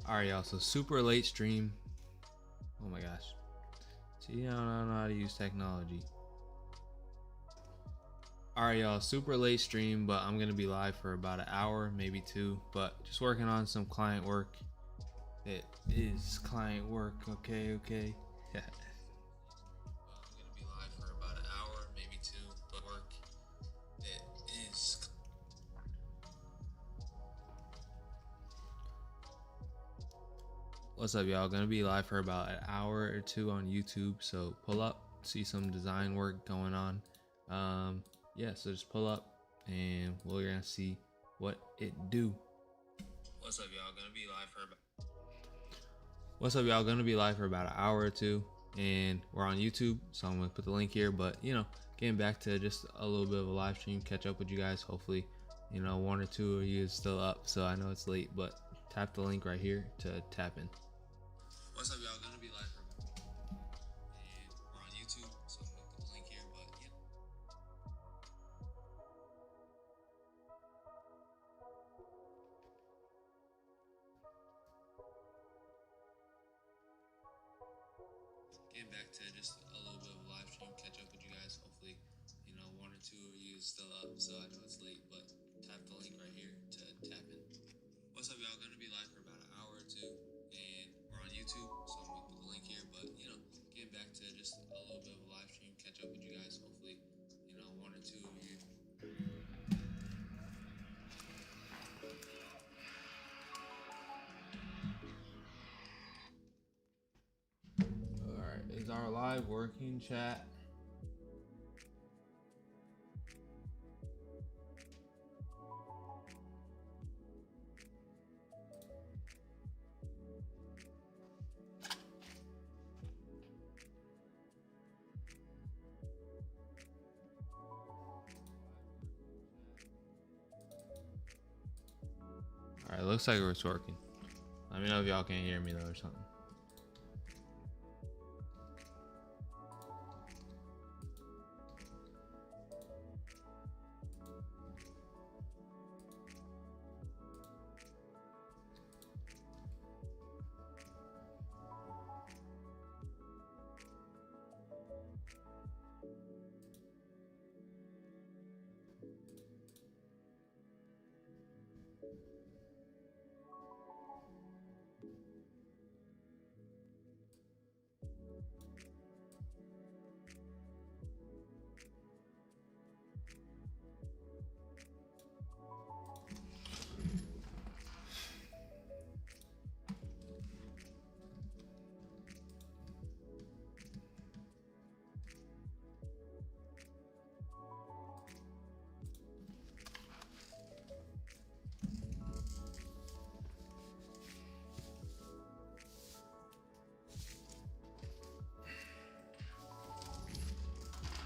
Alright, y'all, so super late stream. Oh my gosh. See, I don't know how to use technology. Alright, y'all, super late stream, but I'm gonna be live for about an hour, maybe two, but just working on some client work. It is client work, okay. I'm gonna be live for about an hour, maybe two, but work. It is. What's up, y'all? Gonna be live for about an hour or two on YouTube, so pull up, see some design work going on. Yeah, so just pull up and we're gonna see what it do. What's up, y'all? Gonna be live for about an hour or two, and we're on YouTube, so I'm gonna put the link here. But getting back to just a little bit of a live stream, catch up with you guys. Hopefully, one or two of you is still up, so I know it's late, but tap the link right here to tap in. What's up, y'all? Gonna be live for and we're on YouTube, so I'm gonna put the link here. But getting back to just a little bit of a live stream, catch up with you guys. Hopefully, one or two of you is still up, so I know it's late, but tap the link right here to tap in. What's up, y'all? Gonna be live for about an hour or two, and we're on YouTube, so I'm gonna put the link here. But getting back to just a little bit of a live stream, catch up with you guys. Hopefully, one or two of you. All right, is our live working, chat? All right, looks like it's working. Let me know if y'all can't hear me though or something.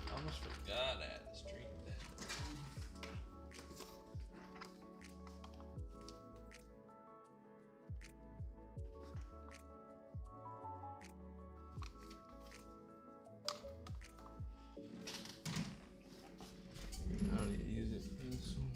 I almost forgot I had to stream that. I don't need to use it for this one.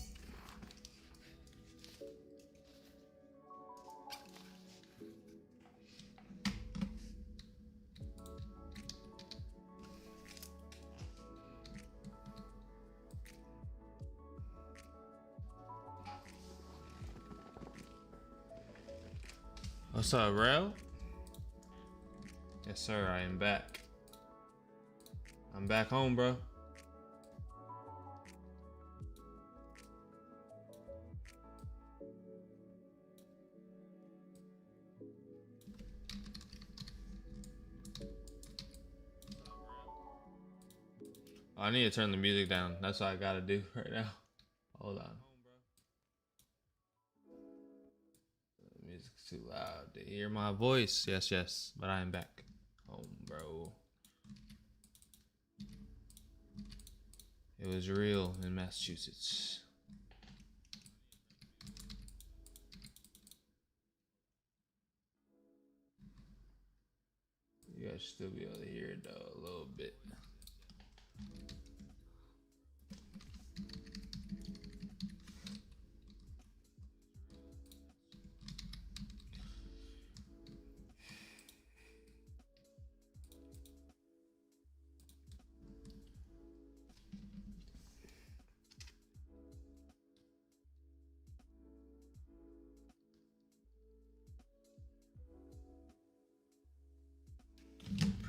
What's up, Rel? Yes, sir, I am back. I'm back home, bro. I need to turn the music down. That's what I gotta do right now. Hold on. The music's too loud to hear my voice. Yes, but I am back home, bro. It was real in Massachusetts. You guys should still be able to hear it though a little bit.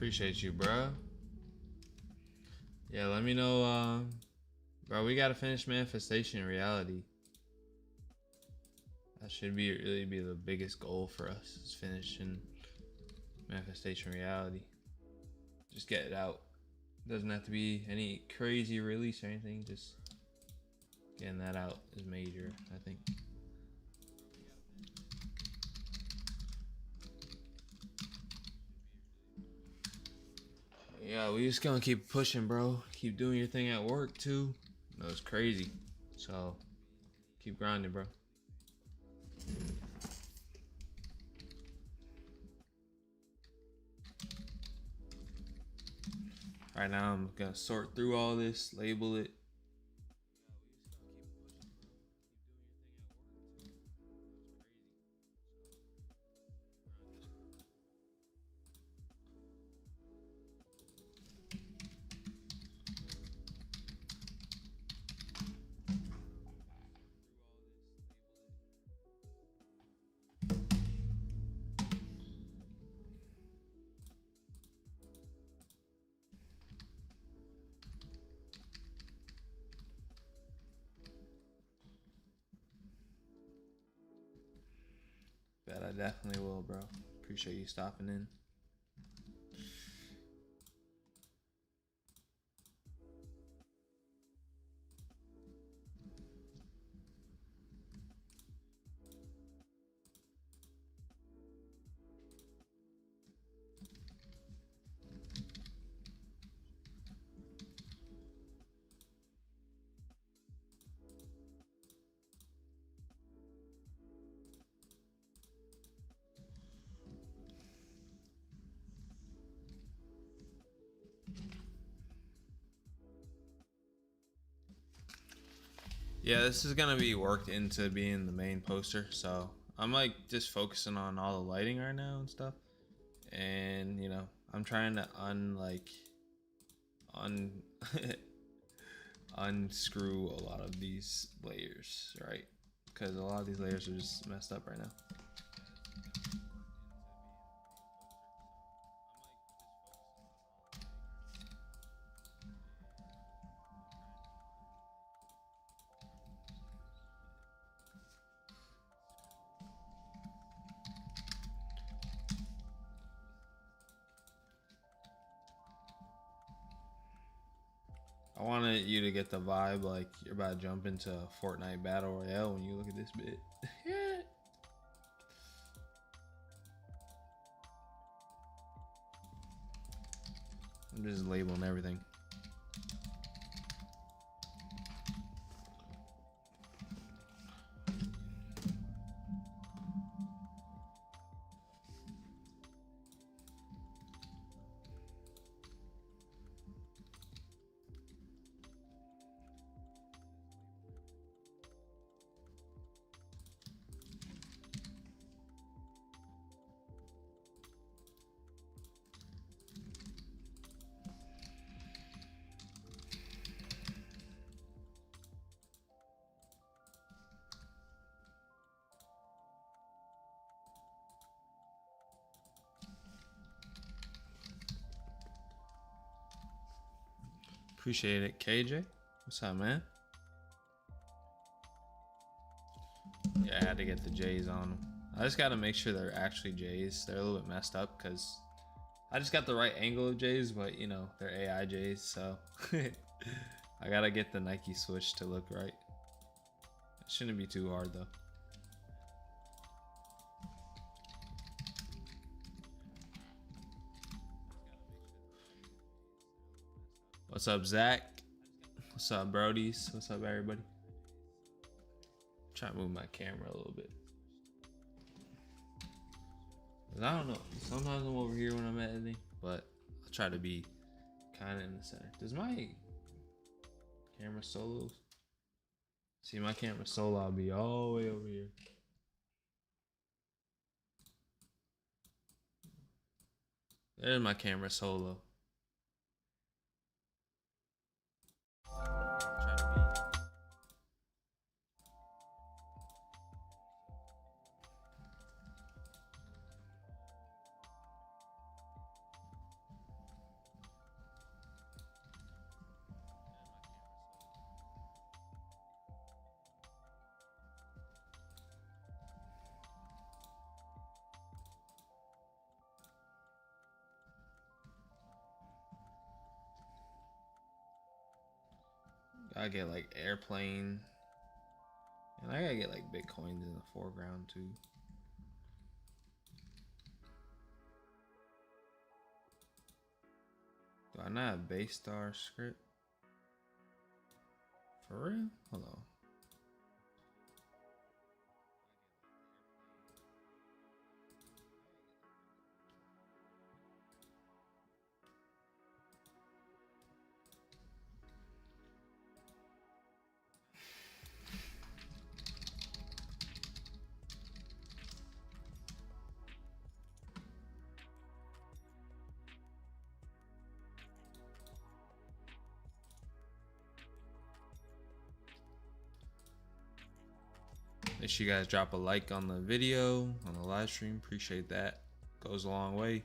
Appreciate you, bro. Yeah, let me know, bro. We gotta finish manifestation reality. That should really be the biggest goal for us, is finishing manifestation reality. Just get it out. Doesn't have to be any crazy release or anything. Just getting that out is major, I think. Yeah, we just gonna keep pushing, bro. Keep doing your thing at work too. No, it's crazy. So keep grinding, bro. Right now I'm gonna sort through all this, label it. Bet I definitely will, bro. Appreciate you stopping in. Yeah, this is gonna be worked into being the main poster, so I'm like just focusing on all the lighting right now and stuff. And you know, I'm trying to unscrew a lot of these layers, right? Because a lot of these layers are just messed up right now. I wanted you to get the vibe like you're about to jump into a Fortnite Battle Royale when you look at this bit. I'm just labeling everything. Appreciate it, KJ. What's up, man? Yeah, I had to get the J's on them. I just got to make sure they're actually J's. They're a little bit messed up because I just got the right angle of J's, but you know, they're AI J's, so I got to get the Nike switch to look right. It shouldn't be too hard though. What's up, Zach? What's up, Brodies? What's up, everybody? Try to move my camera a little bit. I don't know. Sometimes I'm over here when I'm editing, but I try to be kind of in the center. Does my camera solo? See, my camera solo, I'll be all the way over here. There's my camera solo. I get like airplane, and I gotta get like Bitcoins in the foreground too. Do I not have base star script? For real? Hold on. Make sure you guys drop a like on the video, on the live stream. Appreciate that. Goes a long way.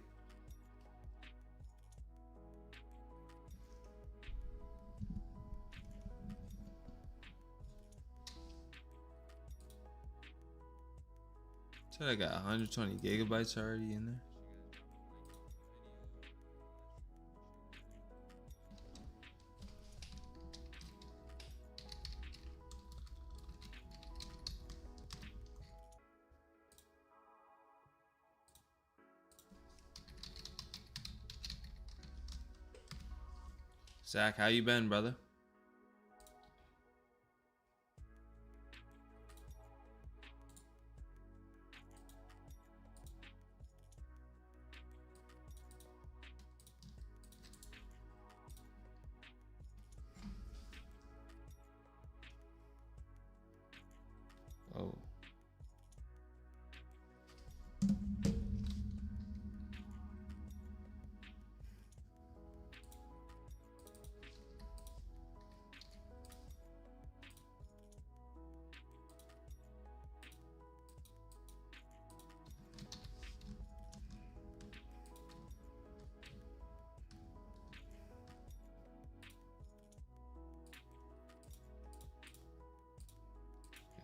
So I got 120 gigabytes already in there. Zach, how you been, brother? Oh.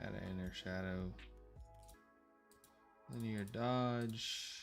Got an inner shadow. Linear dodge.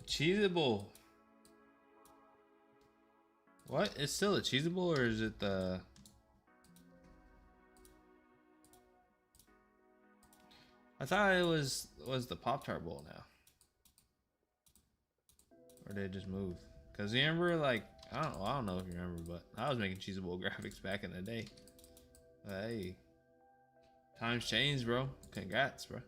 Cheesable. What? It's still a cheesable, or is it the... I thought it was the Pop-Tart bowl now. Or did it just move? Because you remember, like, I don't know if you remember, but I was making cheesable graphics back in the day. But hey, times changed, bro. Congrats, bro.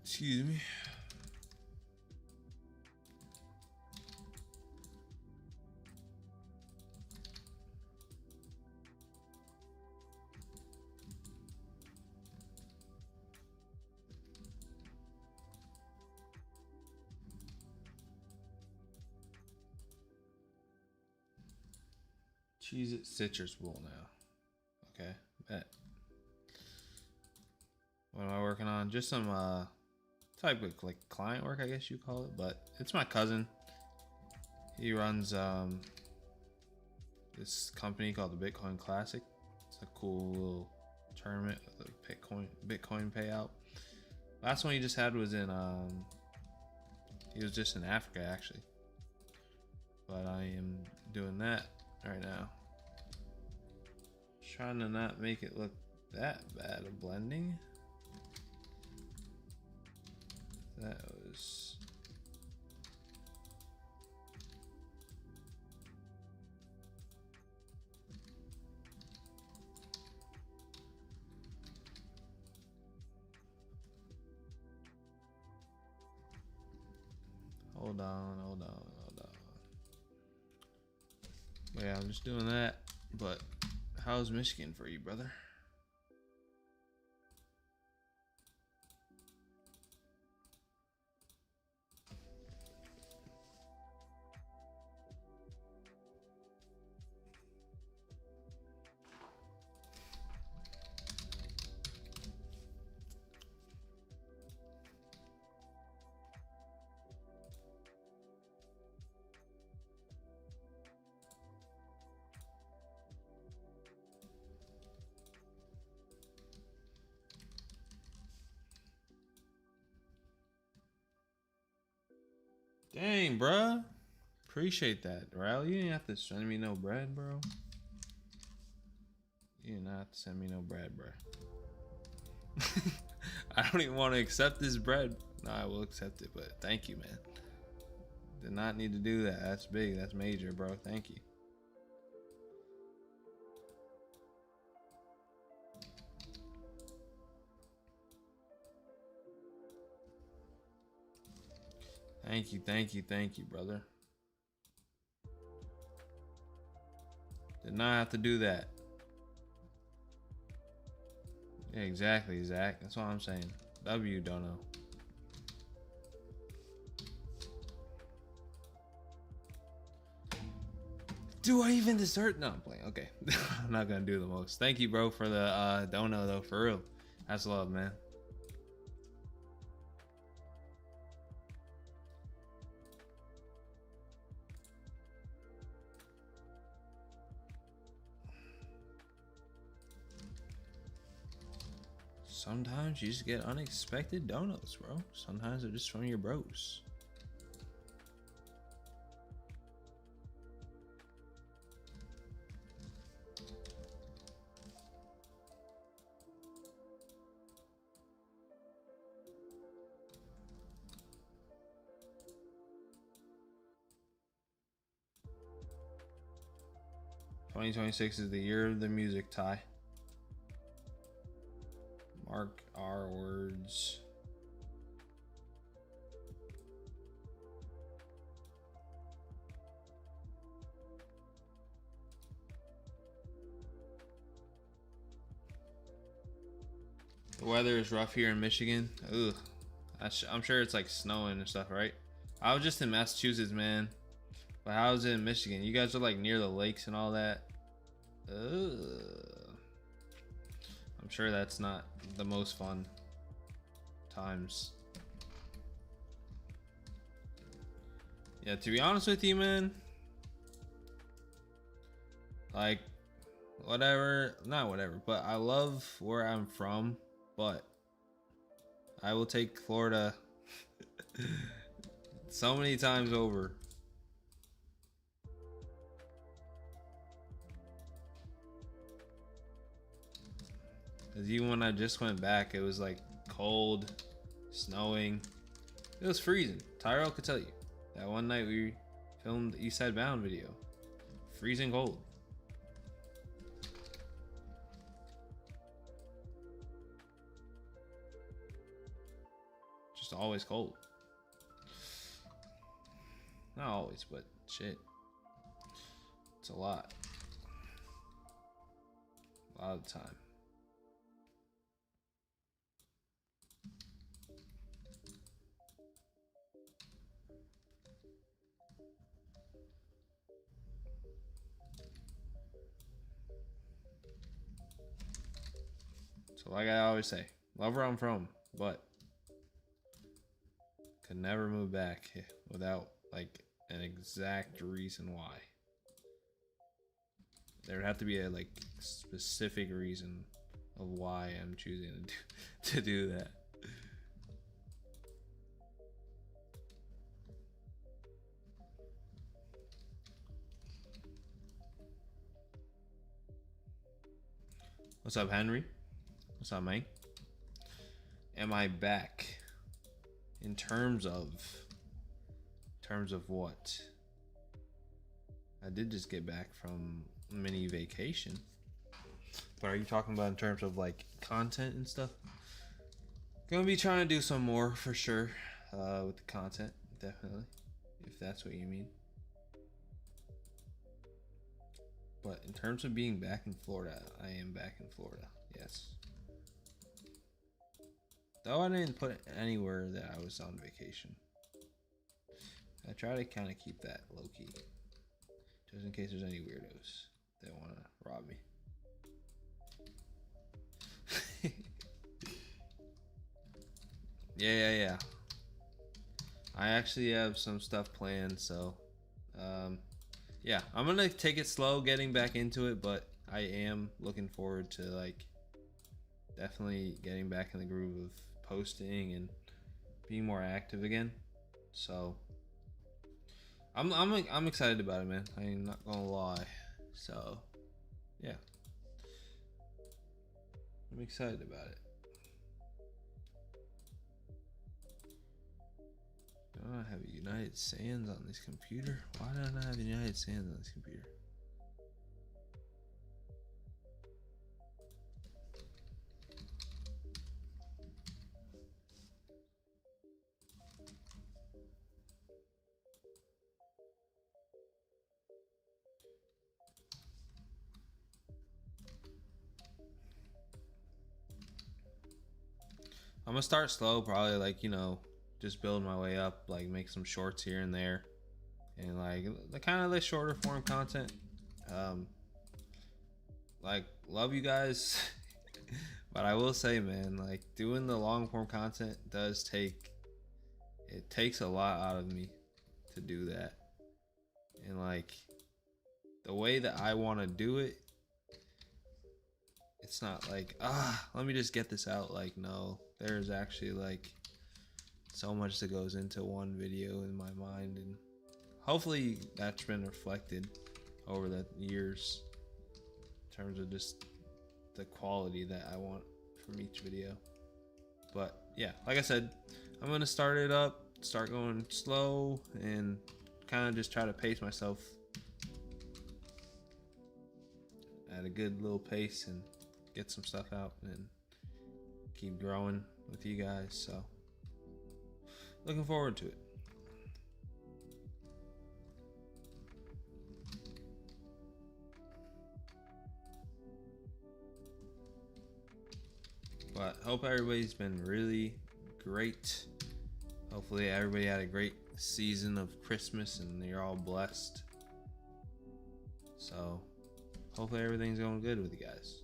Excuse me. Cheese it citrus bowl now. Okay, bet. What am I working on? Just some type of like client work, I guess you call it, but it's my cousin. He runs this company called the Bitcoin Classic. It's a cool little tournament with a Bitcoin payout. Last one he just had was in he was just in Africa actually. But I am doing that right now. Trying to not make it look that bad of blending. That was... Hold on. Yeah, I'm just doing that. But how's Michigan for you, brother? Dang, bruh. Appreciate that, Riley. You didn't have to send me no bread, bro. You did not have to send me no bread, bro. I don't even want to accept this bread. No, I will accept it, but thank you, man. Did not need to do that. That's big. That's major, bro. Thank you. Thank you, brother. Did not have to do that. Yeah, exactly, Zach. That's what I'm saying. W, don't know. Do I even deserve? No, I'm playing. Okay. I'm not gonna do the most. Thank you, bro, for the dono though, for real. That's love, man. Sometimes you just get unexpected donuts, bro. Sometimes they're just from your bros. "2026 is the year of the music, Ty. Mark our words." The weather is rough here in Michigan. Ugh. I'm sure it's like snowing and stuff, right? I was just in Massachusetts, man. But how's it in Michigan? You guys are like near the lakes and all that. Ugh. I'm sure that's not the most fun times. Yeah, to be honest with you, man. Like, whatever. Not whatever, but I love where I'm from. But I will take Florida so many times over. Because even when I just went back, it was like cold, snowing. It was freezing. Tyrell could tell you. That one night we filmed the East Side Bound video. Freezing cold. Just always cold. Not always, but shit. It's a lot. A lot of the time. So like I always say, love where I'm from, but could never move back without like an exact reason why. There would have to be a like specific reason of why I'm choosing to do that. What's up, Henry? What's up, man? Am I back? In terms of what? I did just get back from mini vacation. But are you talking about in terms of like content and stuff? Gonna be trying to do some more for sure with the content, definitely, if that's what you mean. But in terms of being back in Florida, I am back in Florida, yes. Though I didn't put anywhere that I was on vacation. I try to kind of keep that low-key, just in case there's any weirdos that want to rob me. Yeah. I actually have some stuff planned, so yeah, I'm gonna take it slow getting back into it, but I am looking forward to like definitely getting back in the groove of posting and being more active again. So I'm excited about it, man. I'm not gonna lie. So yeah, I'm excited about it. Do I not have United Sands on this computer? Why do I not have United Sands on this computer? I'm gonna start slow, probably like, you know, just build my way up, like make some shorts here and there, and like the kind of the shorter form content. Like love you guys, but I will say, man, like doing the long form content takes a lot out of me to do that, and like the way that I want to do it, it's not like let me just get this out. Like no, there's actually like so much that goes into one video in my mind, and hopefully that's been reflected over the years in terms of just the quality that I want from each video. But yeah, like I said, I'm gonna start it up, start going slow, and kind of just try to pace myself at a good little pace and get some stuff out and keep growing with you guys. So looking forward to it. But hope everybody's been really great. Hopefully everybody had a great season of Christmas and you're all blessed. So hopefully everything's going good with you guys.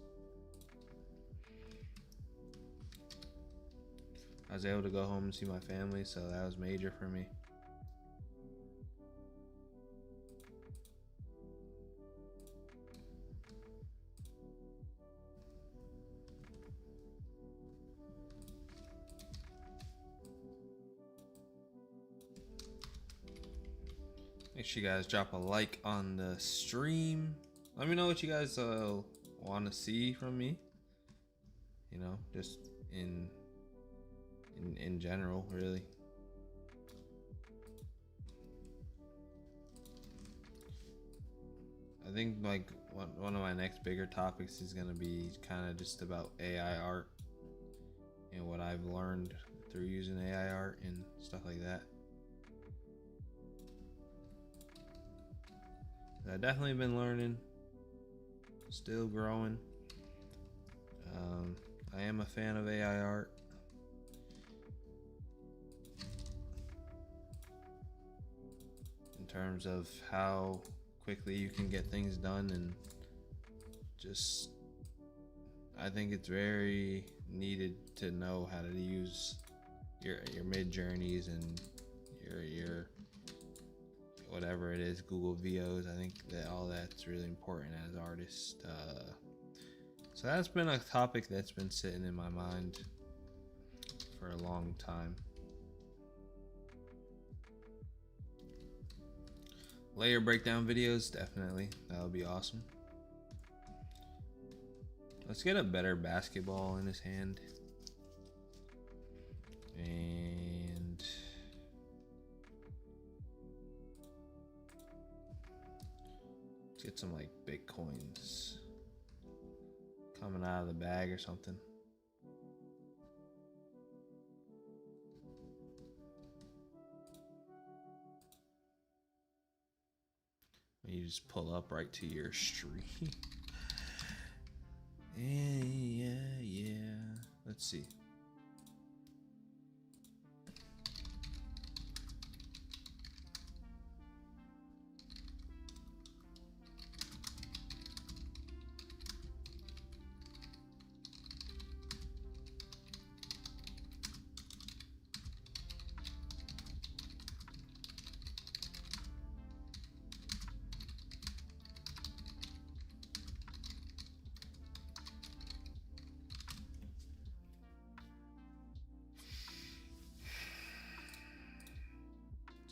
I was able to go home and see my family, so that was major for me. Make sure you guys drop a like on the stream. Let me know what you guys want to see from me. You know, just in general, really. I think like one of my next bigger topics is gonna be kind of just about AI art and what I've learned through using AI art and stuff like that. I've definitely been learning, still growing. I am a fan of AI art. In terms of how quickly you can get things done, and just I think it's very needed to know how to use your mid journeys and your whatever it is, Google VOs. I think that all that's really important as artists. So that's been a topic that's been sitting in my mind for a long time. Layer breakdown videos, definitely. That would be awesome. Let's get a better basketball in his hand. And let's get some like Bitcoins coming out of the bag or something. You just pull up right to your stream. Yeah. Let's see.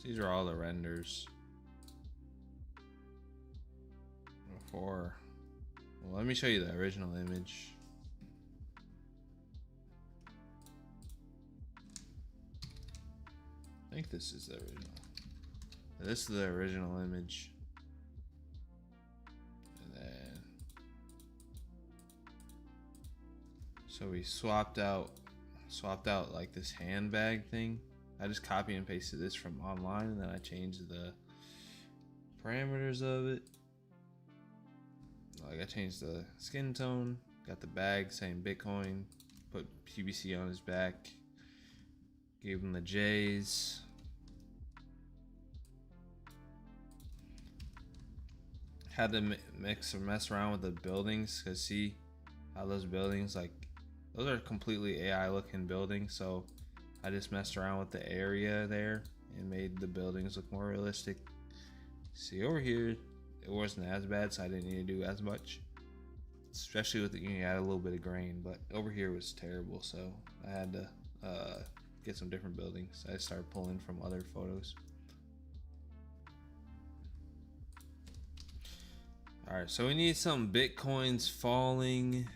These are all the renders for. Well, let me show you the original image. I think this is the original. This is the original image. And then, so we swapped out like this handbag thing. I just copy and pasted this from online, and then I changed the parameters of it. Like I changed the skin tone, got the bag, same Bitcoin, put PBC on his back, gave him the J's. Had to mess around with the buildings, cause see how those buildings, like those are completely AI looking buildings, so I just messed around with the area there and made the buildings look more realistic. See over here, it wasn't as bad, so I didn't need to do as much. Especially with you add a little bit of grain, but over here was terrible, so I had to get some different buildings. I started pulling from other photos. All right, so we need some Bitcoins falling.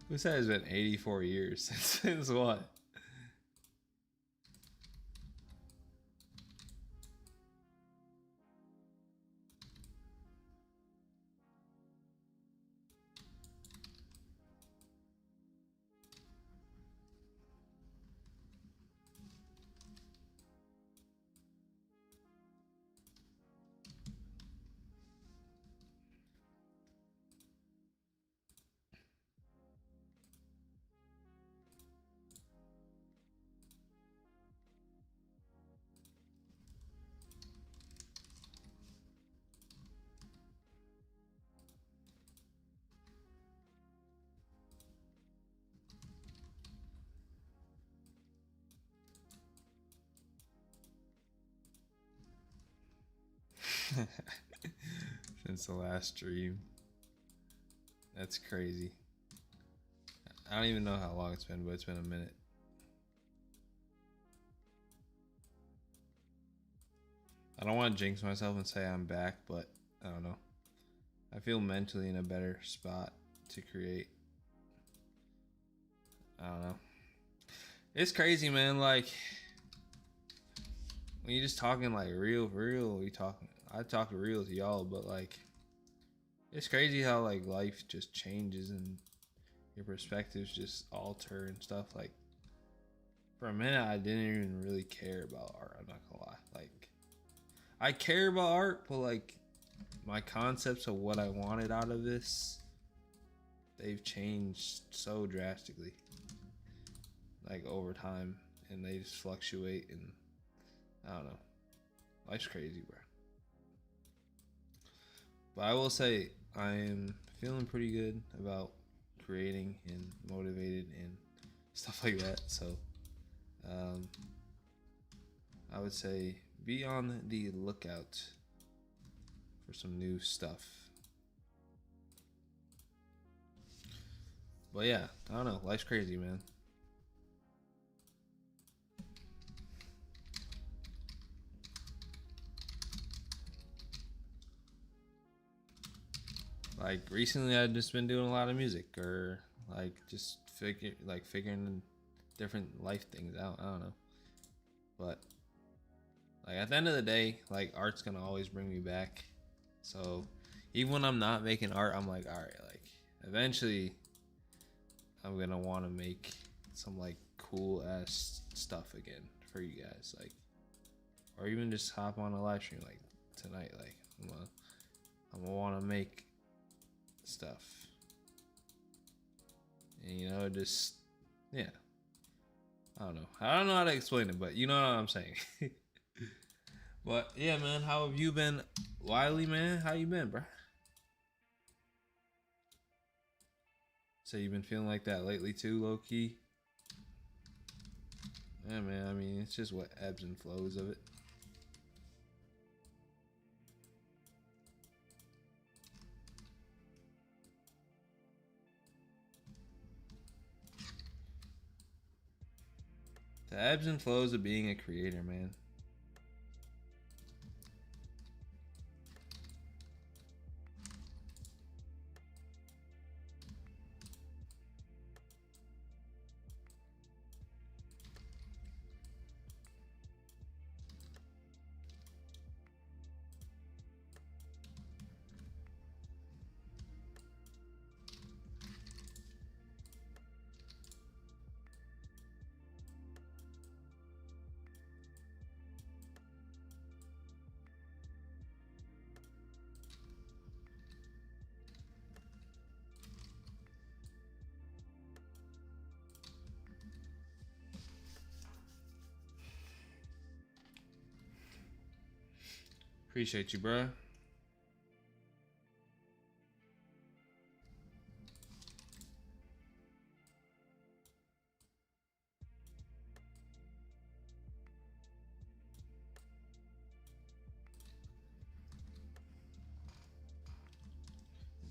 Who said it's been 84 years since what? Since the last stream. That's crazy. I don't even know how long it's been, but it's been a minute. I don't want to jinx myself and say I'm back, but I don't know. I feel mentally in a better spot to create. I don't know. It's crazy, man. Like, when you're just talking like real, I talk real to y'all, but like, it's crazy how like life just changes and your perspectives just alter and stuff. Like, For a minute, I didn't even really care about art. I'm not gonna lie. Like, I care about art, but like my concepts of what I wanted out of this, they've changed so drastically, like over time, and they just fluctuate. And I don't know. Life's crazy, bro. But I will say I am feeling pretty good about creating and motivated and stuff like that. So um, I would say be on the lookout for some new stuff. But yeah, I don't know. Life's crazy, man. Like recently, I've just been doing a lot of music, or like just figuring different life things out. I don't know, but like at the end of the day, like art's gonna always bring me back. So even when I'm not making art, I'm like, all right, like eventually, I'm gonna want to make some like cool ass stuff again for you guys, like, or even just hop on a live stream like tonight. Like I'm gonna want to make stuff, and you know, just yeah. I don't know. I don't know how to explain it, but you know what I'm saying. But yeah, man, how have you been, Wiley? Man, how you been, bro? So you've been feeling like that lately too, low key. Yeah, man. I mean, it's just what ebbs and flows of it. The ebbs and flows of being a creator, man. Appreciate you, bro.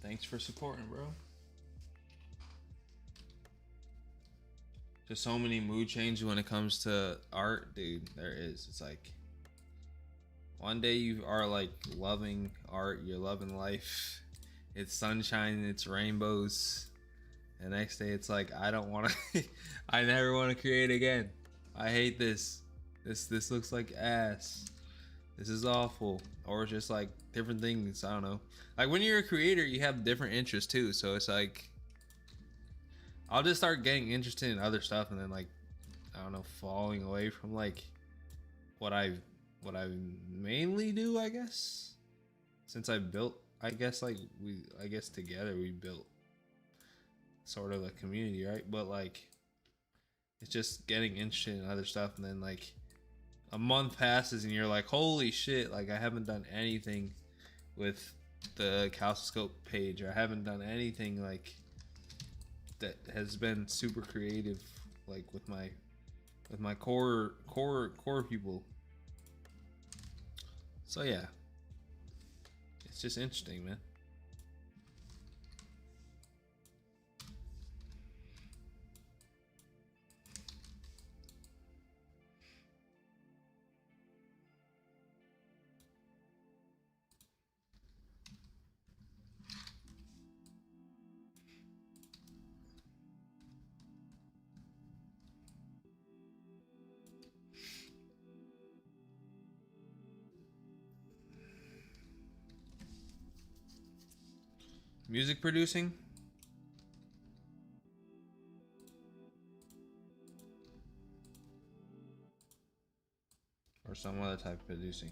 Thanks for supporting, bro. Just so many mood changes when it comes to art, dude. There is. It's like one day you are like loving art, you're loving life. It's sunshine, it's rainbows. The next day it's like I don't want to I never want to create again. I hate this. This looks like ass. This is awful. Or just like different things, I don't know. Like when you're a creator, you have different interests too. So it's like I'll just start getting interested in other stuff and then like I don't know, falling away from like what I mainly do, I guess. Since I built, I guess like I guess together we built sort of a community, right? But like it's just getting interested in other stuff and then like a month passes and you're like, holy shit, like I haven't done anything with the CALSOSCOPE page, or I haven't done anything like that has been super creative, like with my core people. So yeah, it's just interesting, man. Music producing? some other type of producing.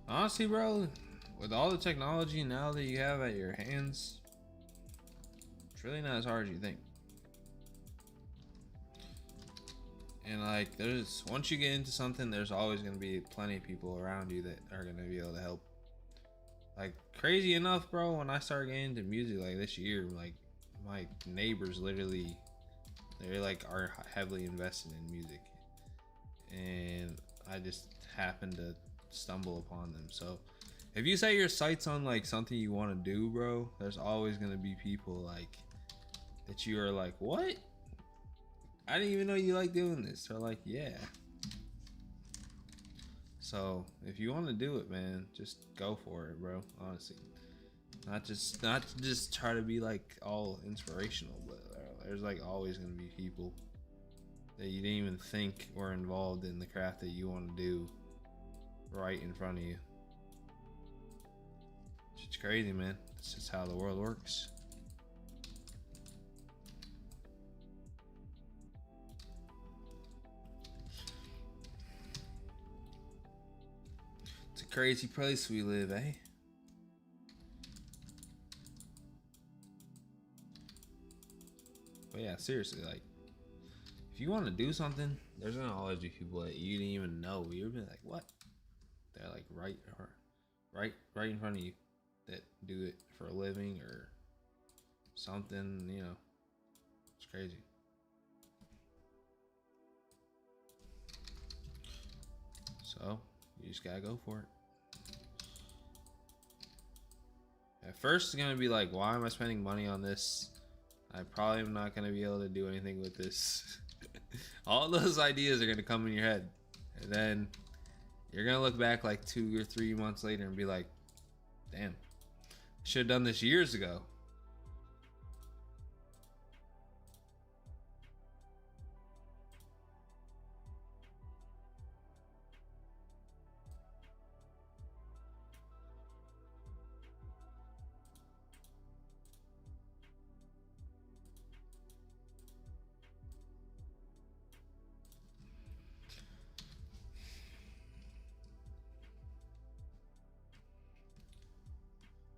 Honestly, bro, with all the technology now that you have at your hands, it's really not as hard as you think. And like, there's once you get into something, there's always gonna be plenty of people around you that are gonna be able to help. Like, crazy enough, bro, when I started getting into music like this year, like my neighbors literally, they like are heavily invested in music, and I just happened to stumble upon them. So if you set your sights on like something you want to do, bro, there's always gonna be people like that you are like, what? I didn't even know you like doing this. They're like, yeah. So if you want to do it, man, just go for it, bro. Honestly, not just try to be like all inspirational, but there's like always gonna be people that you didn't even think were involved in the craft that you want to do right in front of you. It's crazy, man. It's just how the world works. It's a crazy place we live, eh? But yeah, seriously, like, if you want to do something, there's gonna always be people that you didn't even know. You're gonna be like, what? They're like right in front of you that do it for a living or something, you know. It's crazy. So you just gotta go for it. At first it's gonna be like, why am I spending money on this? I probably am not gonna be able to do anything with this. All those ideas are gonna come in your head, and then you're gonna look back like 2 or 3 months later and be like, damn, should have done this years ago.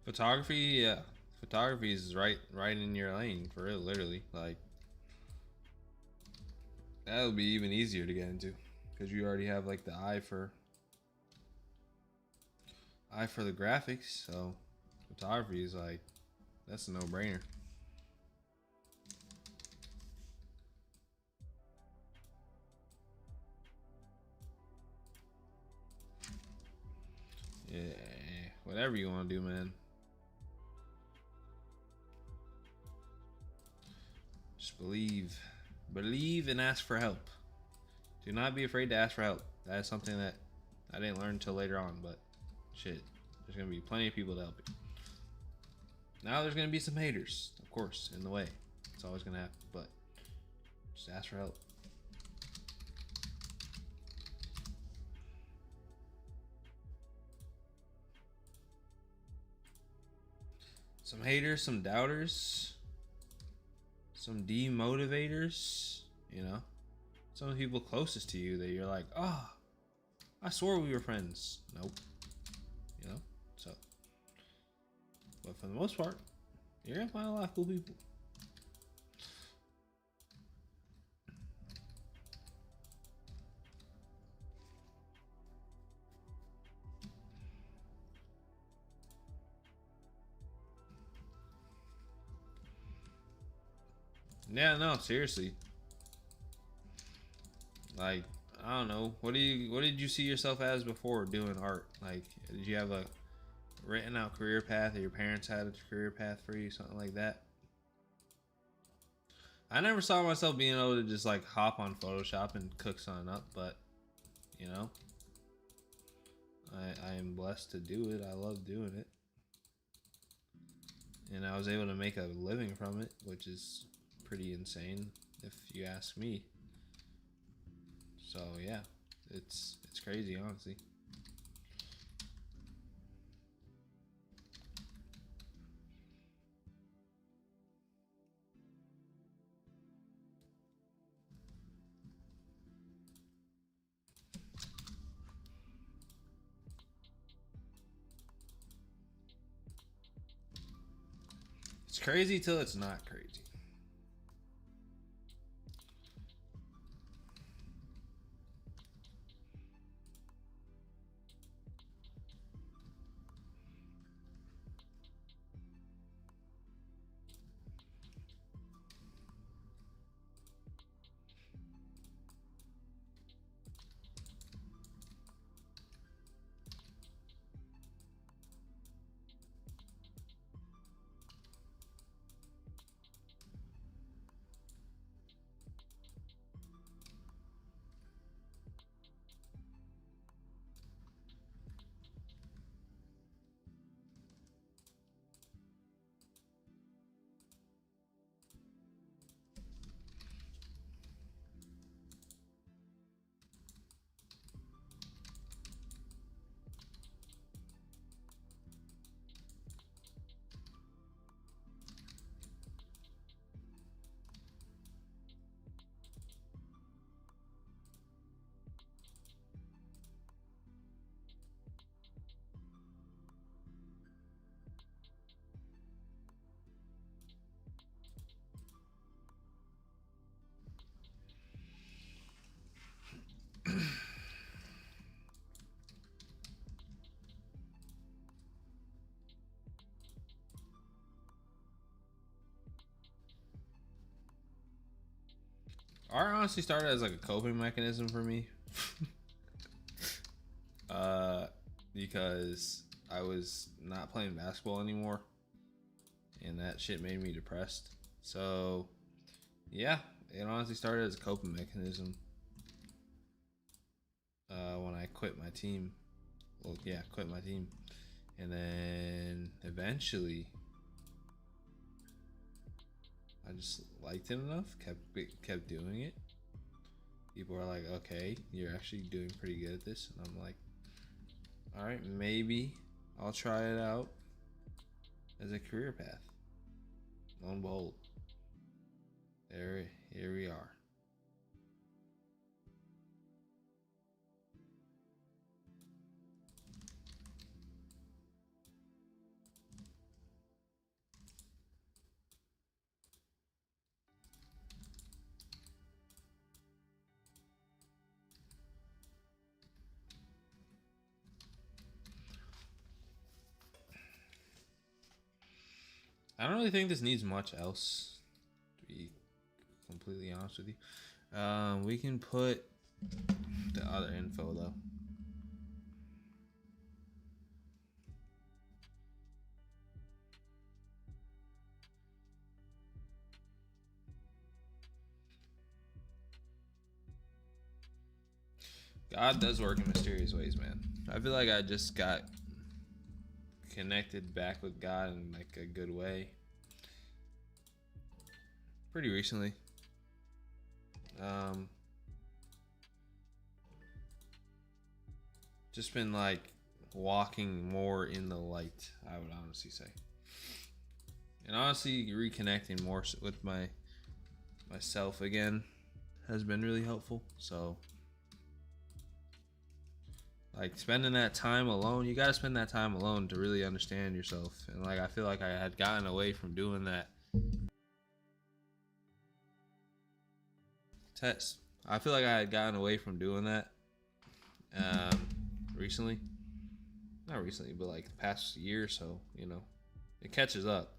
Photography, yeah. Photography is right in your lane, for real, literally. Like, that'll be even easier to get into because you already have like the eye for the graphics. So photography is like, that's a no-brainer. Yeah, whatever you want to do, man. Just believe and ask for help. Do not be afraid to ask for help. That is something that I didn't learn until later on, but shit, there's gonna be plenty of people to help you. Now there's gonna be some haters, of course, in the way. It's always gonna happen, but just ask for help. Some haters, some doubters, some demotivators, you know, some of the people closest to you that you're like, oh, I swore we were friends. Nope. You know, so, but for the most part, you're gonna find a lot of cool people. Yeah, no, seriously. Like, I don't know. What did you see yourself as before doing art? Like, did you have a written out career path, or your parents had a career path for you, something like that? I never saw myself being able to just like hop on Photoshop and cook something up, but you know, I am blessed to do it. I love doing it. And I was able to make a living from it, which is pretty insane if you ask me. So yeah, it's crazy, honestly. It's crazy till it's not crazy. Art honestly started as like a coping mechanism for me. uh, because I was not playing basketball anymore, and that shit made me depressed. So, yeah, it honestly started as a coping mechanism. When I quit my team, well, yeah, quit my team, and then eventually, I just liked it enough, kept doing it. People are like, okay, you're actually doing pretty good at this, and I'm like, all right, maybe I'll try it out as a career path. Lo and behold, here we are. I don't really think this needs much else, to be completely honest with you. We can put the other info though. God does work in mysterious ways, man. I feel like I just got connected back with God in like a good way pretty recently. Just been like walking more in the light, I would honestly say, and honestly reconnecting more with myself again has been really helpful. So like spending that time alone, you got to spend that time alone to really understand yourself. And like I feel like I had gotten away from doing that. Test. I feel like I had gotten away from doing that recently. Not recently, but like the past year or so, you know. It catches up.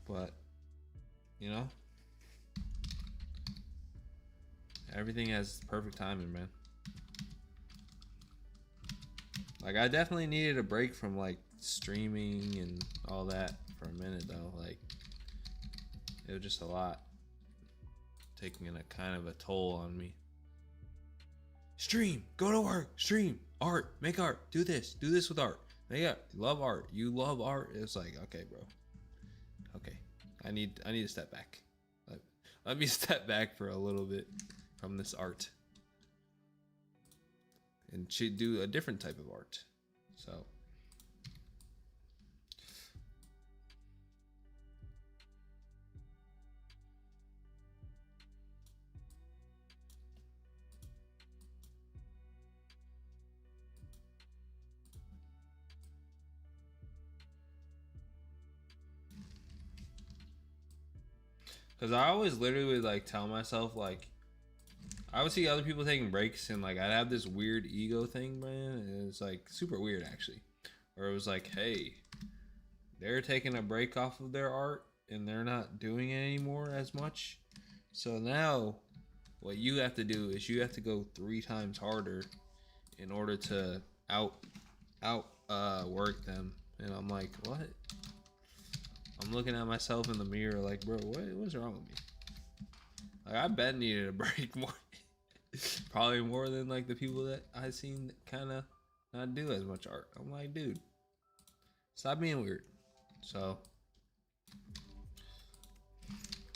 But you know, everything has perfect timing, man. Like, I definitely needed a break from like streaming and all that for a minute though. Like, it was just a lot, taking a kind of a toll on me. Stream, go to work, stream, art, make art, do this with art. Yeah, love art. You love art. It's like, okay, bro. Okay, I need to step back. Let me step back for a little bit from this art and do a different type of art. So because I always literally would like tell myself, like, I would see other people taking breaks and like I'd have this weird ego thing, man. And it's like super weird actually. Where it was like, hey, they're taking a break off of their art and they're not doing it anymore as much. So now what you have to do is you have to go 3 times harder in order to work them. And I'm like, what? I'm looking at myself in the mirror like, bro, what's wrong with me? Like, I bet needed a break more. Probably more than like the people that I seen kind of not do as much art. I'm like, dude, stop being weird. So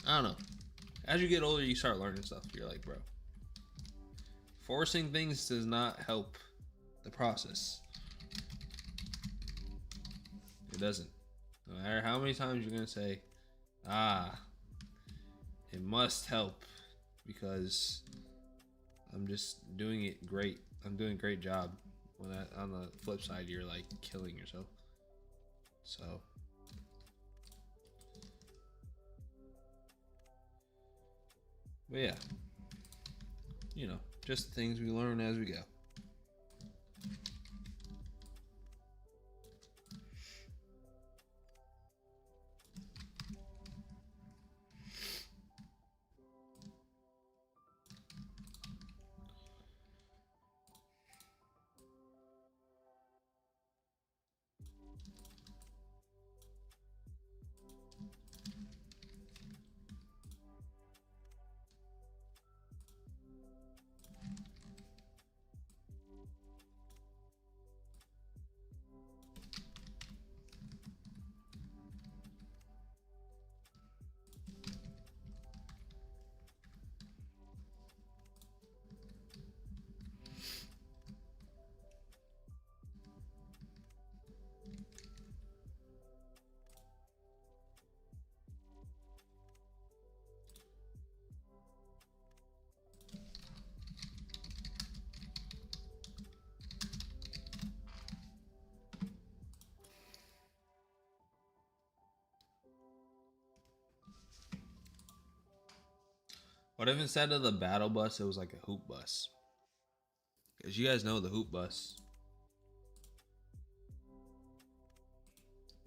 I don't know. As you get older, you start learning stuff. You're like, bro, forcing things does not help the process. It doesn't. No matter how many times you're gonna say, it must help because I'm just doing it great. I'm doing a great job. When on the flip side, you're like killing yourself. So but yeah, you know, just things we learn as we go. What if instead of the battle bus, it was like a hoop bus? Because you guys know the hoop bus.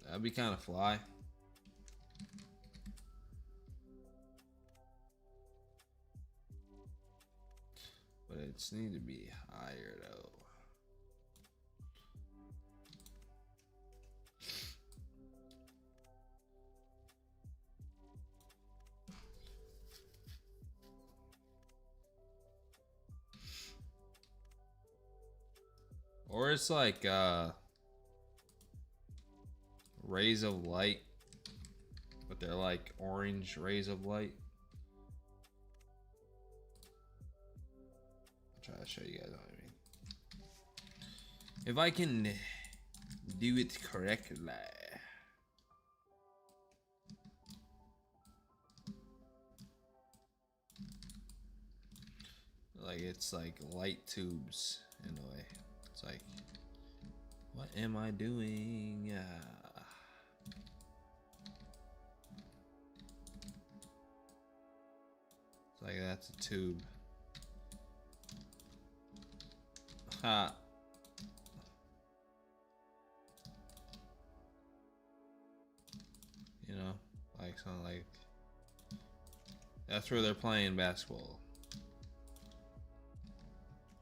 That'd be kind of fly. But it's need to be higher though. Or it's like rays of light, but they're like orange rays of light. I'll try to show you guys what I mean. If I can do it correctly. Like, it's like light tubes in a way. It's like, what am I doing? It's like, that's a tube. Ha. You know, like, Like something like that's where they're playing basketball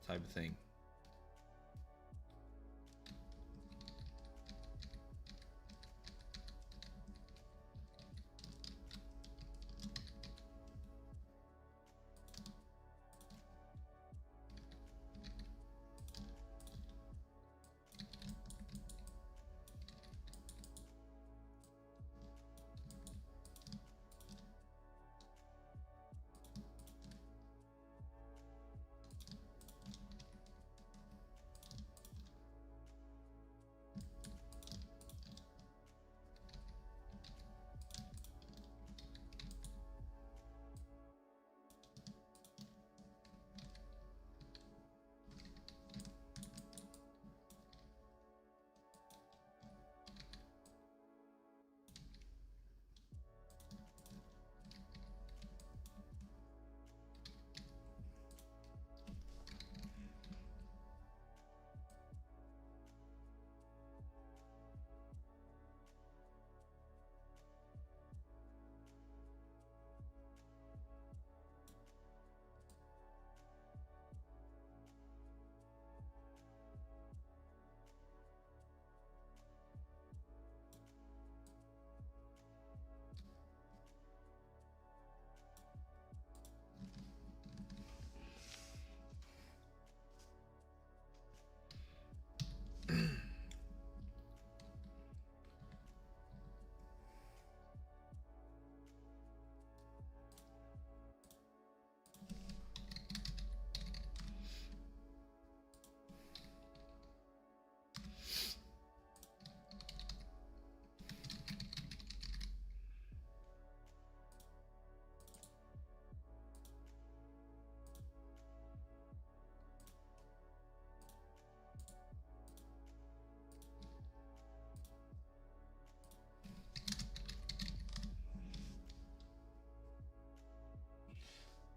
type of thing.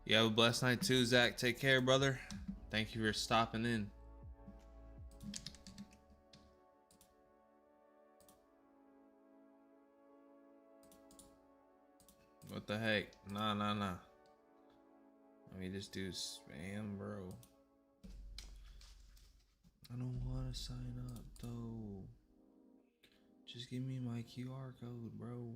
You have a blessed night too, Zach. Take care, brother. Thank you for stopping in. What the heck? Nah. Let me just do spam, bro. I don't want to sign up, though. Just give me my QR code, bro.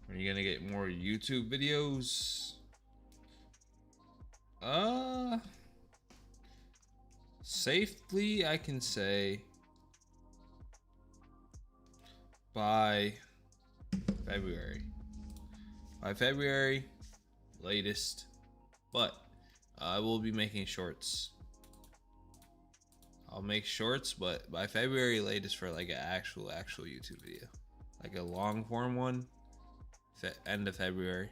Are you gonna get more YouTube videos? Safely I can say by February. By February, latest. But I will be making shorts. I'll make shorts, but by February latest for like an actual YouTube video. Like a long form one. End of February.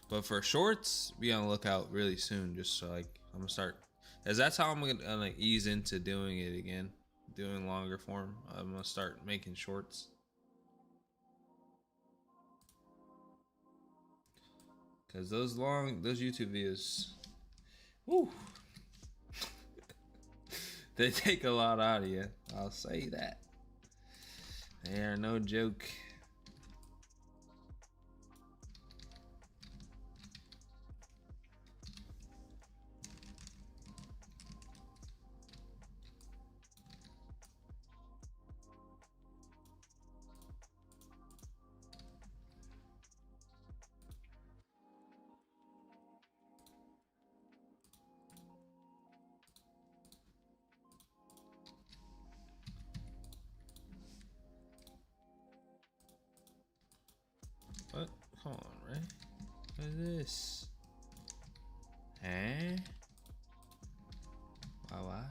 But for shorts, be on the lookout really soon. Just so like I'm gonna start, cause that's how I'm gonna like ease into doing it again, doing longer form. I'm gonna start making shorts. Cause those YouTube videos, woo, they take a lot out of you. I'll say that. They are no joke. What? Hold on, right? What is this? Huh? Why?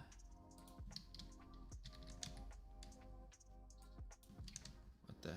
What the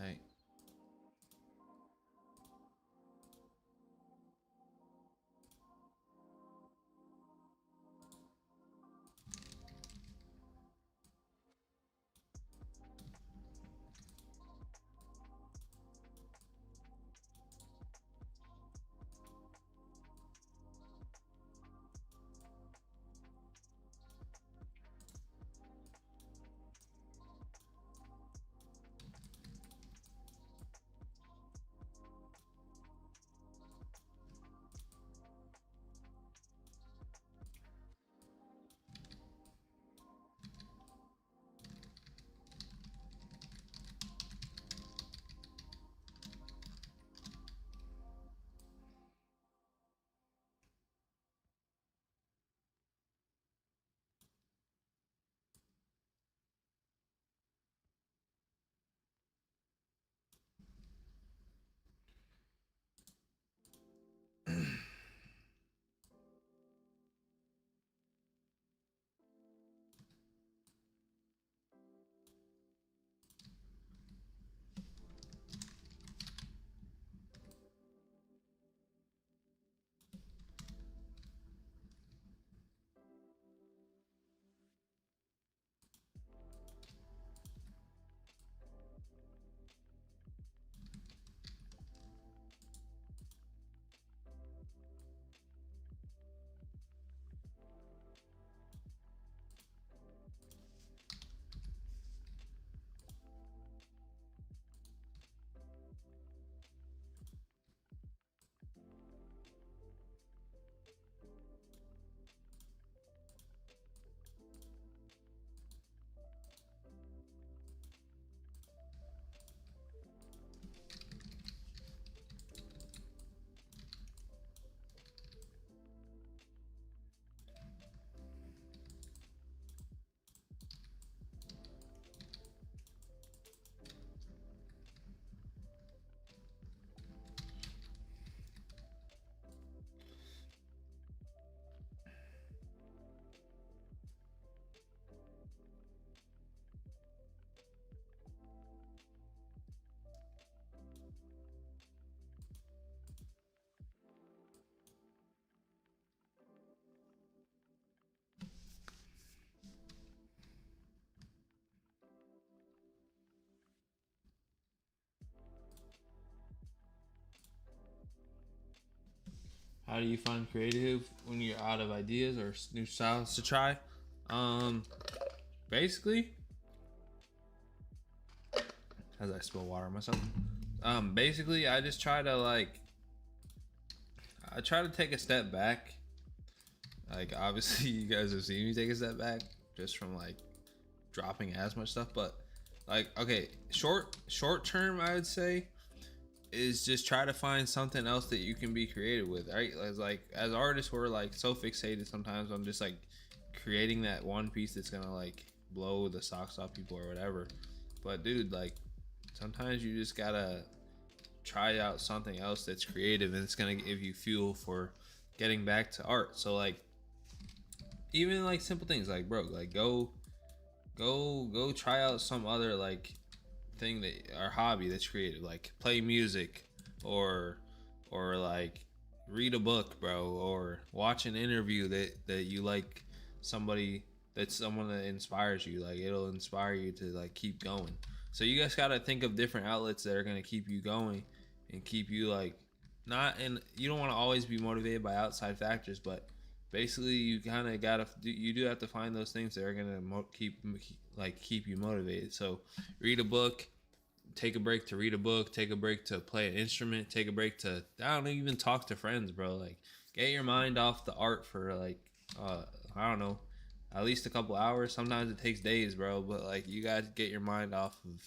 How do you find creative when you're out of ideas or new styles to try? Basically, as I spill water on myself. Basically, I just try to I try to take a step back. Like, obviously, you guys have seen me take a step back just from like dropping as much stuff, but like, okay, short term, I would say, is just try to find something else that you can be creative with, right? As artists, we're like so fixated sometimes on just like creating that one piece that's gonna like blow the socks off people or whatever. But dude, like, sometimes you just gotta try out something else that's creative, and it's gonna give you fuel for getting back to art. So like, even like simple things like, bro, like go try out some other like thing that, or hobby that's creative, like play music, or like read a book, bro, or watch an interview that you like, someone that inspires you. Like, it'll inspire you to like keep going. So you guys got to think of different outlets that are going to keep you going and keep you like, not, and you don't want to always be motivated by outside factors, but basically you kind of got to, you do have to find those things that are going to keep you motivated. So read a book, take a break to read a book, take a break to play an instrument, take a break to, I don't know, even talk to friends, bro. Like, get your mind off the art for like, I don't know, at least a couple hours. Sometimes it takes days, bro, but like, you got to get your mind off of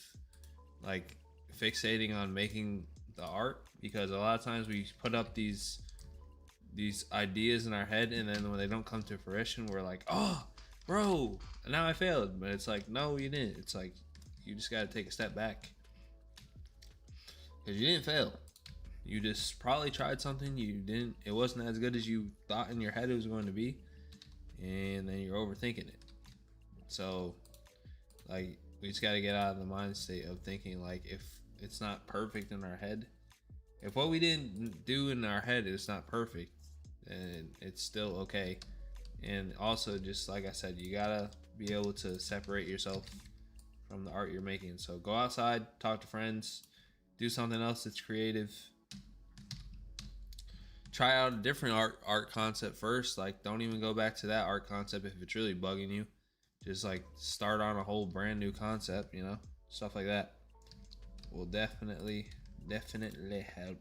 like fixating on making the art, because a lot of times we put up these ideas in our head, and then when they don't come to fruition, we're like, oh, bro, now I failed. But it's like, no, you didn't. It's like, you just got to take a step back, because you didn't fail. You just probably tried something, it wasn't as good as you thought in your head it was going to be, and then you're overthinking it. So like, we just got to get out of the mind state of thinking like, if it's not perfect in our head, if what we didn't do in our head is not perfect, then it's still okay. And also, just like I said, you gotta be able to separate yourself from the art you're making. So go outside, talk to friends, do something else that's creative. Try out a different art concept first. Like, don't even go back to that art concept if it's really bugging you. Just like start on a whole brand new concept, you know? Stuff like that will definitely help.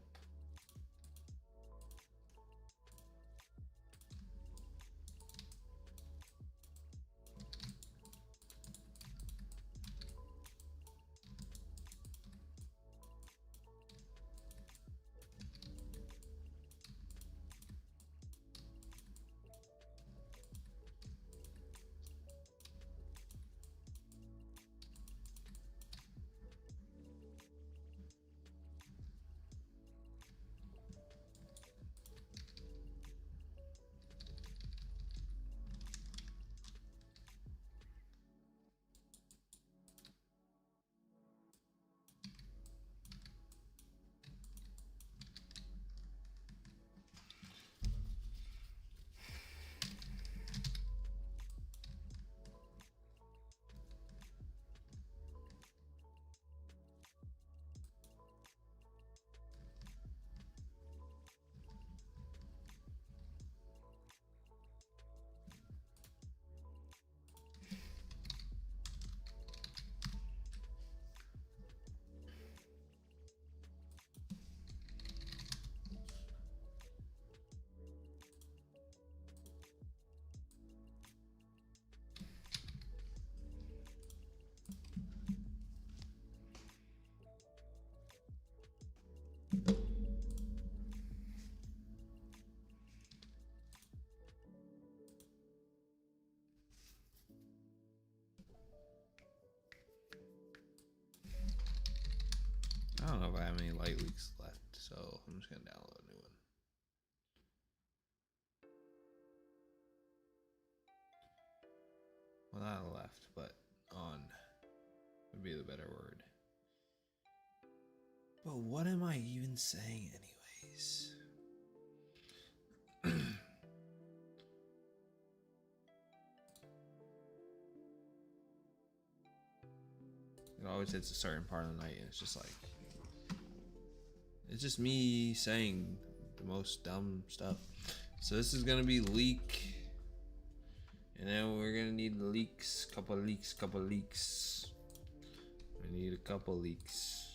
I don't know if I have any light leaks left, so I'm just gonna download a new one. Well, not left, but on would be the better word. But what am I even saying anyways? It always hits a certain part of the night, and it's just like, it's just me saying the most dumb stuff. So this is gonna be leak, and then we're gonna need leaks, couple leaks. We need a couple leaks.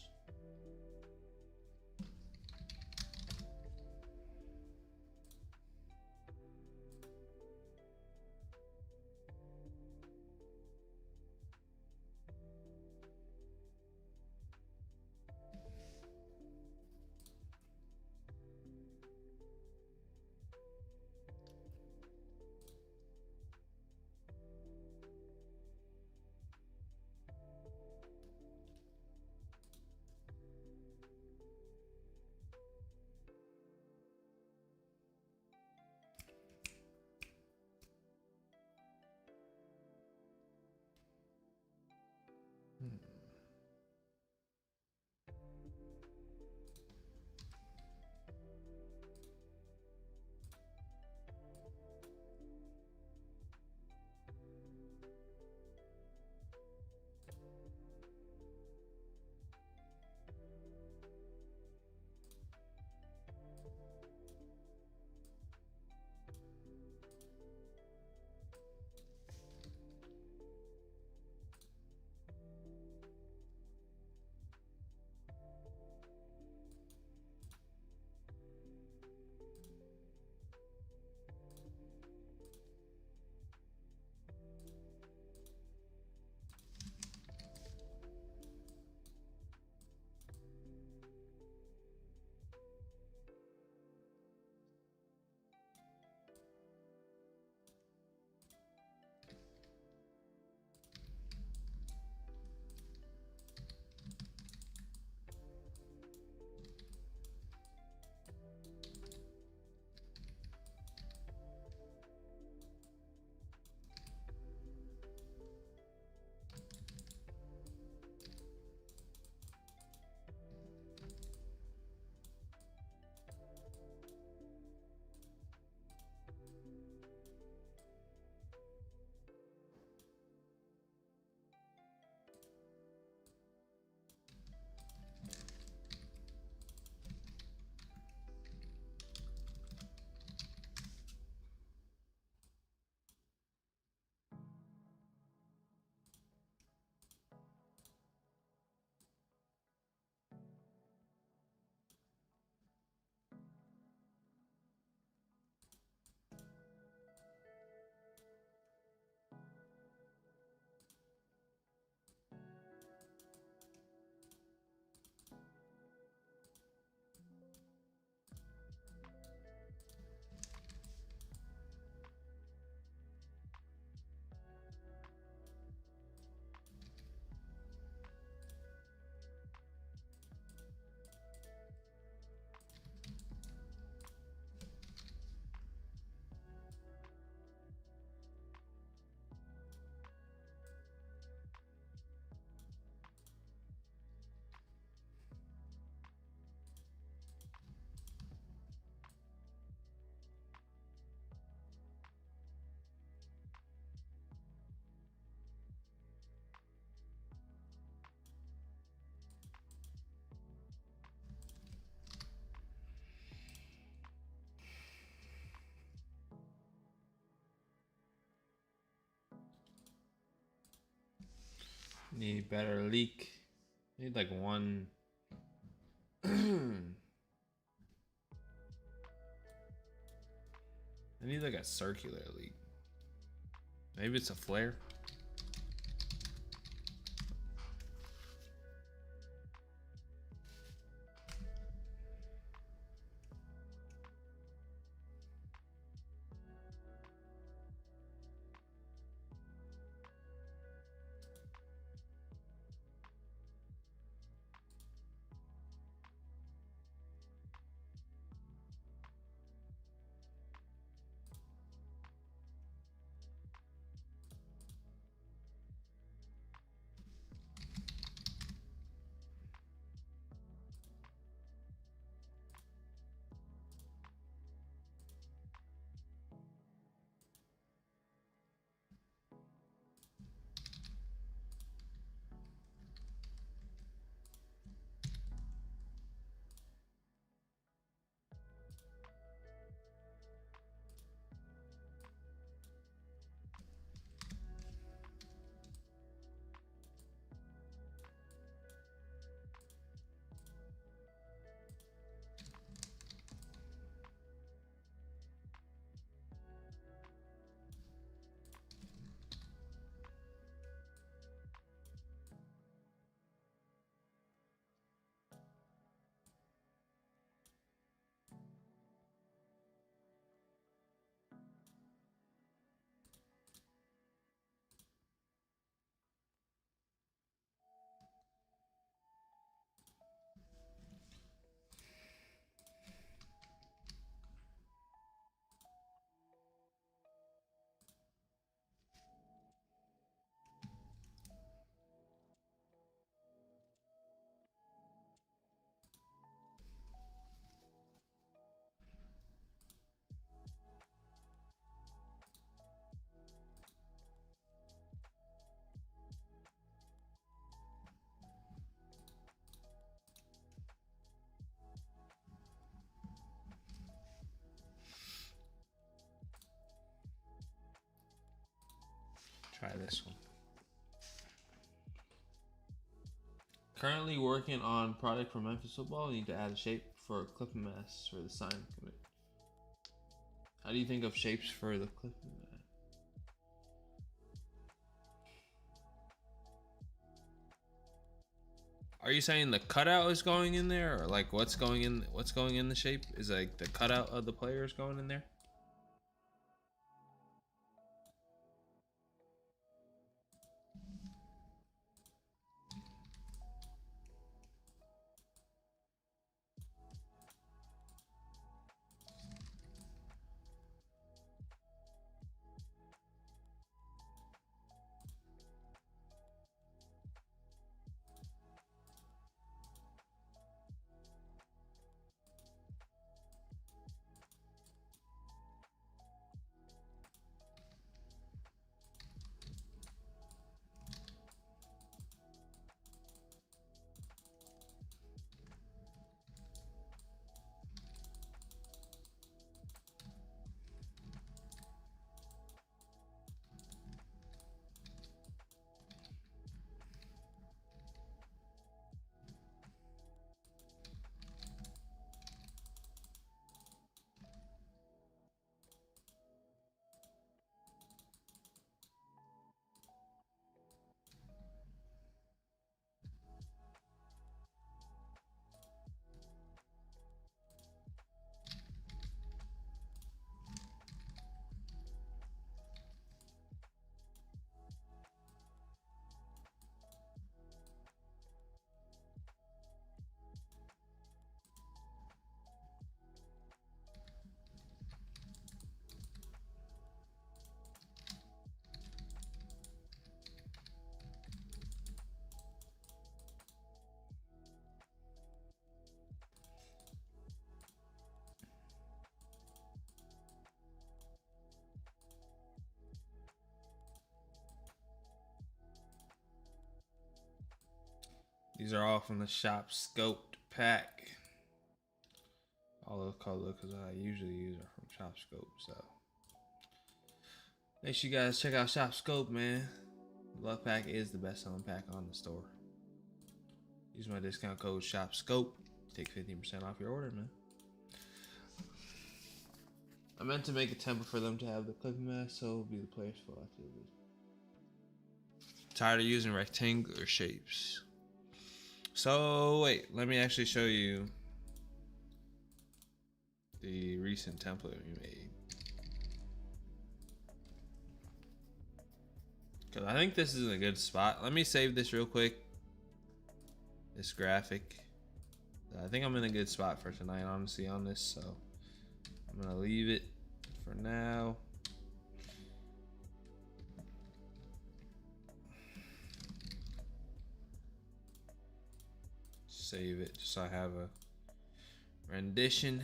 Need better leak. Need like one. I need like a circular leak. Maybe it's a flare. this one. Currently working on product for Memphis football. Need to add a shape for clipping mask for the sign commit. How do you think of shapes for the clipping mask? Are you saying the cutout is going in there, or like what's going in? What's going in the shape is like the cutout of the players going in there? These are all from the Shop Scoped pack. All those colors I usually use are from Shop Scope, so make sure you guys check out Shop Scope, man. The Love Pack is the best selling pack on the store. Use my discount code Shop Scope. Take 15% off your order, man. I meant to make a template for them to have the clipping mask, so it'll be the player's fault after this. Tired of using rectangular shapes. So wait, let me actually show you the recent template we made. Cause I think this is in a good spot. Let me save this real quick. This graphic. I think I'm in a good spot for tonight, honestly, on this. So I'm gonna leave it for now. Save it just so I have a rendition,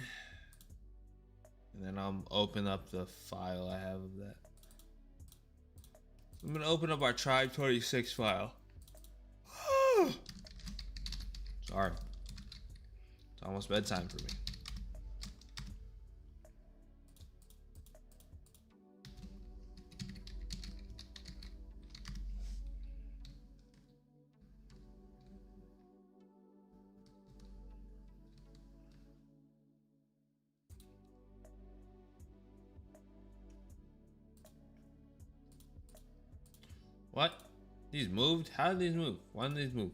and then I'll open up the file I have of that. I'm gonna open up our Tribe 26 file. Sorry, it's almost bedtime for me. What? These moved? How did these move? Why did these move?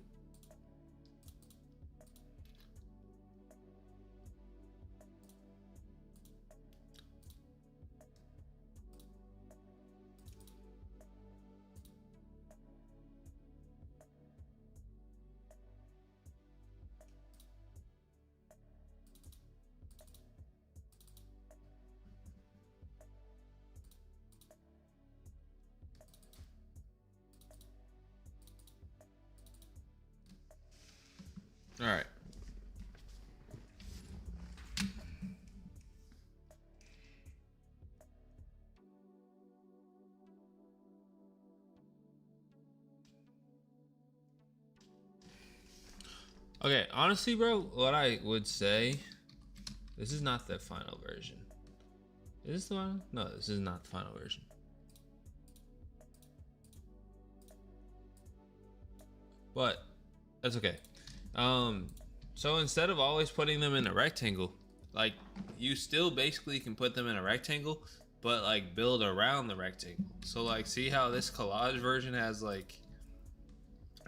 All right. Okay, honestly, bro, what I would say, this is not the final version. Is this the one? No, this is not the final version. but that's okay. So instead of always putting them in a rectangle, like you still basically can put them in a rectangle, but like build around the rectangle. So like, see how this collage version has like,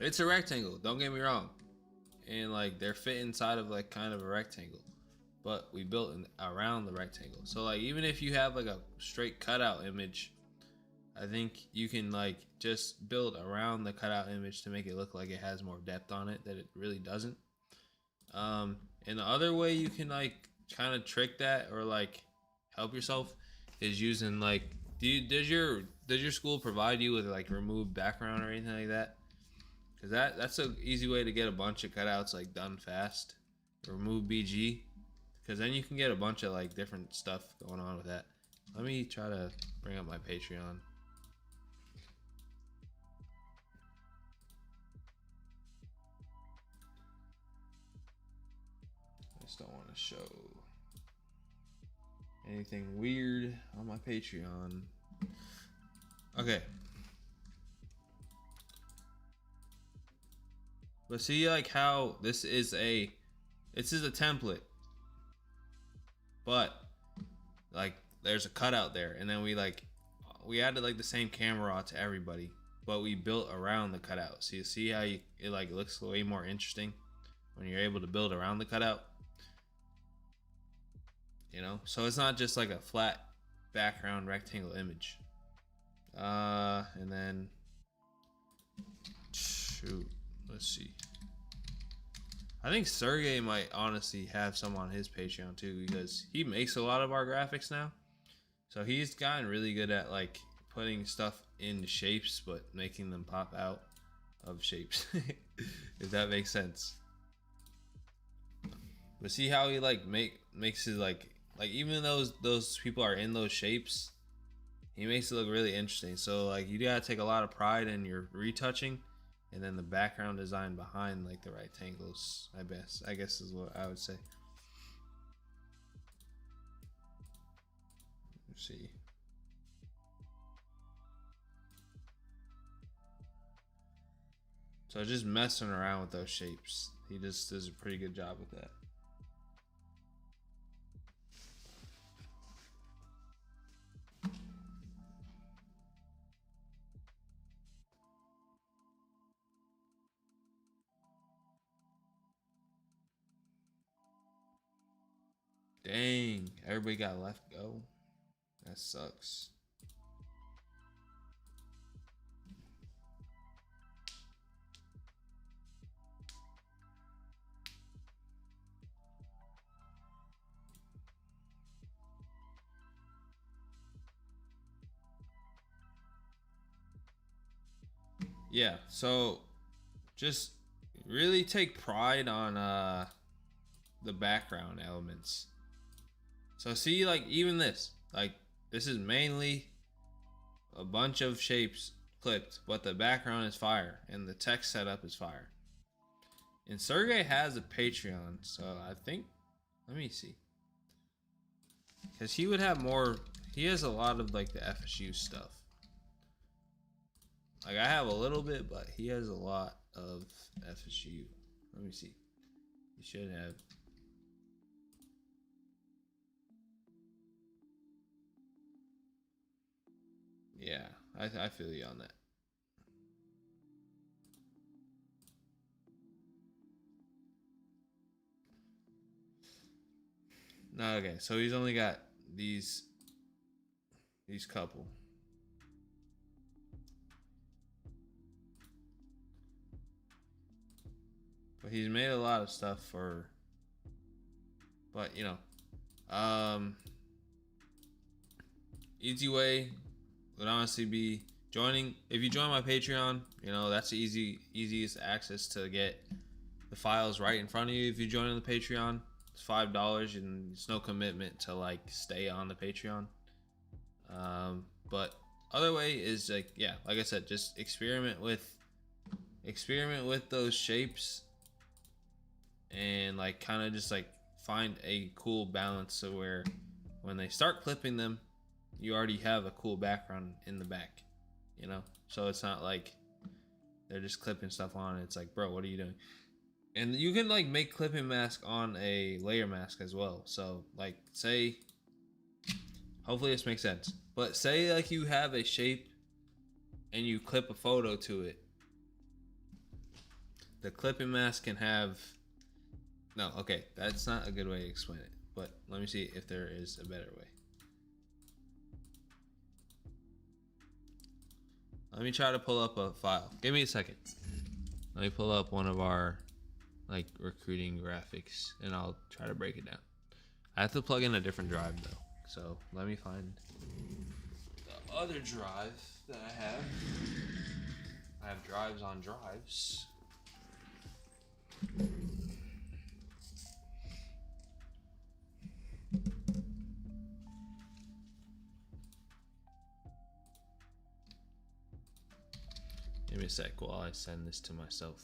it's a rectangle, don't get me wrong, and like they're fit inside of like kind of a rectangle, but we built around the rectangle. So like, even if you have like a straight cutout image, I think you can like just build around the cutout image to make it look like it has more depth on it that it really doesn't. And the other way you can like kind of trick that or like help yourself is using like, does your school provide you with like remove background or anything like that? Because that's an easy way to get a bunch of cutouts like done fast. Remove BG, because then you can get a bunch of like different stuff going on with that. Let me try to bring up my Patreon. I just don't want to show anything weird on my Patreon. Okay. But see like how this is a template, but like there's a cutout there, and then we added like the same camera to everybody, but we built around the cutout. So you see how it like looks way more interesting when you're able to build around the cutout, you know? So it's not just like a flat background rectangle image. And then shoot, let's see. I think Sergey might honestly have some on his Patreon too, because he makes a lot of our graphics now. So he's gotten really good at like putting stuff in shapes, but making them pop out of shapes, if that makes sense. But see how he like makes it like even those people are in those shapes, he makes it look really interesting. So like you gotta take a lot of pride in your retouching, and then the background design behind like the rectangles, I guess is what I would say. Let's see. So just messing around with those shapes. He just does a pretty good job with that. Dang, everybody got left go. That sucks. Yeah, so just really take pride on the background elements. So see, like even this is mainly a bunch of shapes clipped, but the background is fire and the text setup is fire. And Sergey has a Patreon, so I think, let me see, because he would have more. He has a lot of like the FSU stuff. Like I have a little bit, but he has a lot of FSU. Let me see. He should have. Yeah, I feel you on that. No, okay, so he's only got these couple. But he's made a lot of stuff for, but you know, easy way would honestly be joining. If you join my Patreon, you know, that's the easiest access to get the files right in front of you. If you join the Patreon, it's $5 and it's no commitment to like stay on the Patreon. But other way is like, yeah, like I said, just experiment with those shapes, and like kind of just like find a cool balance so where when they start clipping them, you already have a cool background in the back, you know? So it's not like they're just clipping stuff on. It's like, bro, what are you doing? And you can like make clipping mask on a layer mask as well. So like, say, hopefully this makes sense. But say like you have a shape and you clip a photo to it. The clipping mask can have, no, okay, that's not a good way to explain it. But let me see if there is a better way. Let me try to pull up a file. Give me a second. Let me pull up one of our like recruiting graphics and I'll try to break it down. I have to plug in a different drive though. So let me find the other drive that I have. I have drives on drives. Give me a sec while I send this to myself.